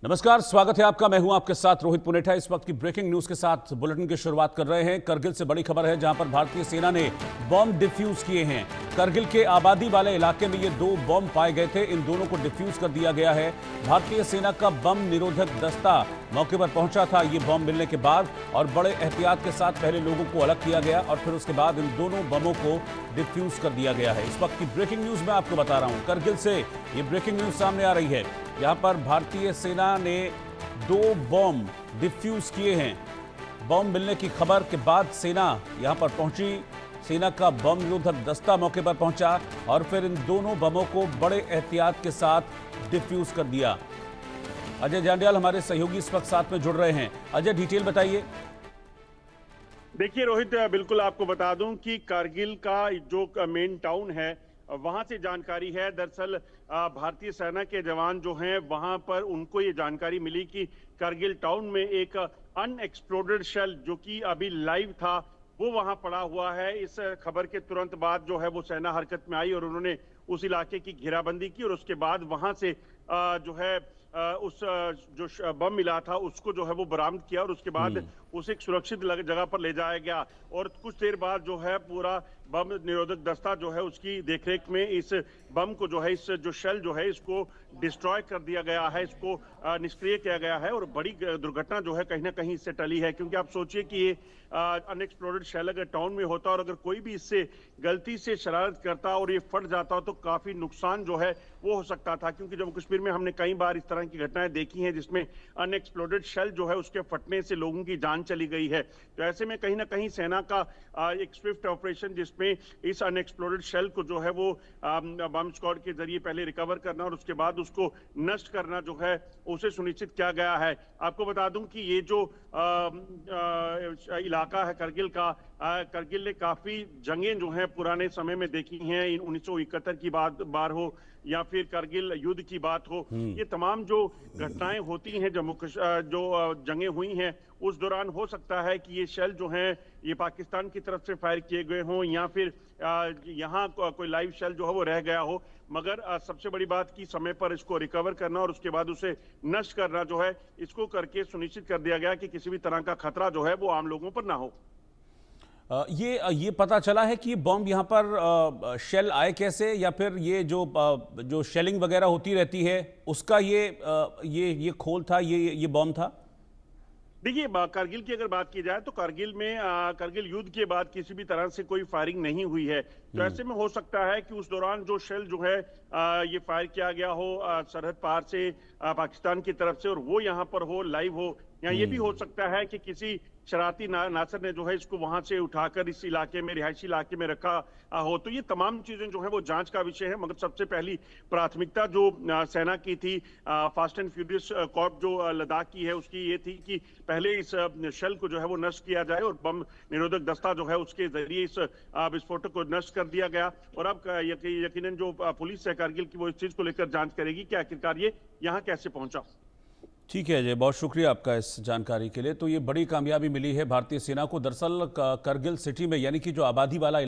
नमस्कार, स्वागत है आपका। मैं हूं आपके साथ रोहित पुनेठा। इस वक्त की ब्रेकिंग न्यूज के साथ बुलेटिन की शुरुआत कर रहे हैं। करगिल से बड़ी खबर है, जहां पर भारतीय सेना ने बॉम्ब डिफ्यूज किए हैं। करगिल के आबादी वाले इलाके में ये 2 बॉम्ब पाए गए थे। इन दोनों को डिफ्यूज कर दिया गया है। भारतीय सेना का बम निरोधक दस्ता मौके पर पहुंचा था ये बॉम्ब मिलने के बाद, और बड़े एहतियात के साथ पहले लोगों को अलग किया गया और फिर उसके बाद इन दोनों बमों को डिफ्यूज कर दिया गया है। इस वक्त की ब्रेकिंग न्यूज मैं आपको बता रहा हूं। करगिल से ये ब्रेकिंग न्यूज सामने आ रही है। यहां पर भारतीय सेना ने 2 बॉम्ब डिफ्यूज किए हैं। बॉम्ब मिलने की खबर के बाद सेना यहां पर पहुंची। सेना का बम निरोधक दस्ता मौके पर पहुंचा और फिर इन दोनों बमों को बड़े एहतियात के साथ डिफ्यूज कर दिया। अजय जांडियाल हमारे सहयोगी इस वक्त साथ में जुड़ रहे हैं। अजय, डिटेल बताइए। देखिए रोहित, बिल्कुल आपको बता दूं कि कारगिल का जो मेन टाउन है वहां से जानकारी है। दरअसल भारतीय सेना के जवान जो हैं वहां पर उनको ये जानकारी मिली कि कारगिल टाउन में एक अनएक्सप्लोडेड शेल जो कि अभी लाइव था वो वहां पड़ा हुआ है। इस खबर के तुरंत बाद जो है वो सेना हरकत में आई और उन्होंने उस इलाके की घेराबंदी की और उसके बाद वहां से जो है जो बम मिला था उसको जो है वो बरामद किया और उसके बाद उसे एक सुरक्षित जगह पर ले जाया गया। और कुछ देर बाद जो है पूरा बम निरोधक दस्ता जो है उसकी देखरेख में इस बम को जो है इस जो शेल जो है इसको डिस्ट्रॉय कर दिया गया है, इसको निष्क्रिय किया गया है। और बड़ी दुर्घटना जो है कहीं ना कहीं इससे टली है, क्योंकि आप सोचिए कि ये अनएक्सप्लोडेड शेल अगर टाउन में होता और अगर कोई भी इससे गलती से शरारत करता और ये फट जाता तो काफी नुकसान जो है वो हो सकता था। क्योंकि जम्मू कश्मीर में हमने कई बार इस तरह की घटनाएं देखी हैं जिसमें अनएक्सप्लोडेड शेल जो है उसके फटने से लोगों की जान चली गई है। तो ऐसे में कहीं ना कहीं सेना का एक स्विफ्ट ऑपरेशन जिसमें इस अनएक्सप्लोडेड शेल को जो है वो बम स्क्वाड के जरिए पहले रिकवर करना और उसके बाद उसको नष्ट करना जो है उसे सुनिश्चित किया गया है। आपको बता दूं कि ये जो इलाका है करगिल का, करगिल ने काफी जंगें जो हैं पुराने समय में देखी हैं। 1971 की बार हो या फिर करगिल युद्ध की बात हो, ये तमाम जो घटनाएं होती हैं जो जंगें हुई हैं उस दौरान हो सकता है कि ये शेल जो हैं ये पाकिस्तान की तरफ से फायर किए गए हों या फिर यहाँ कोई लाइव शेल जो है वो रह गया हो। मगर सबसे बड़ी बात कि समय पर इसको रिकवर करना और उसके बाद उसे नष्ट करना जो है इसको करके सुनिश्चित कर दिया गया कि किसी भी तरह का खतरा जो है वो आम लोगों पर ना हो। ये पता चला है कि बॉम्ब यहाँ पर शेल आए कैसे, या फिर ये जो शेलिंग वगैरह होती रहती है उसका ये खोल था, ये बॉम्ब था? देखिए, कारगिल की अगर बात की जाए तो कारगिल में कारगिल युद्ध के बाद किसी भी तरह से कोई फायरिंग नहीं हुई है। तो ऐसे में हो सकता है कि उस दौरान जो शेल जो है ये फायर किया गया हो सरहद पार से पाकिस्तान की तरफ से और वो यहाँ पर हो, लाइव हो। या ये भी हो सकता है कि किसी शरारती नासर ने जो है इसको वहां से उठाकर इस इलाके में, रिहायशी इलाके में रखा हो। तो ये तमाम चीजें जो है वो जांच का विषय है। मगर सबसे पहली प्राथमिकता जो सेना की थी, फास्ट एंड फ्यूरियस कॉर्प जो लद्दाख की है उसकी ये थी कि पहले इस शेल को जो है वो नष्ट किया जाए और बम निरोधक दस्ता जो है उसके जरिए इस विस्फोटक को नष्ट कर दिया गया। और अब यकीनन जो पुलिस है कारगिल की वो इस चीज को लेकर जांच करेगी कि आखिरकार ये यहाँ कैसे पहुंचा। ठीक है अजय, बहुत शुक्रिया आपका इस जानकारी के लिए। तो ये बड़ी कामयाबी मिली है भारतीय सेना को। दरअसल करगिल सिटी में, यानी कि जो आबादी वाला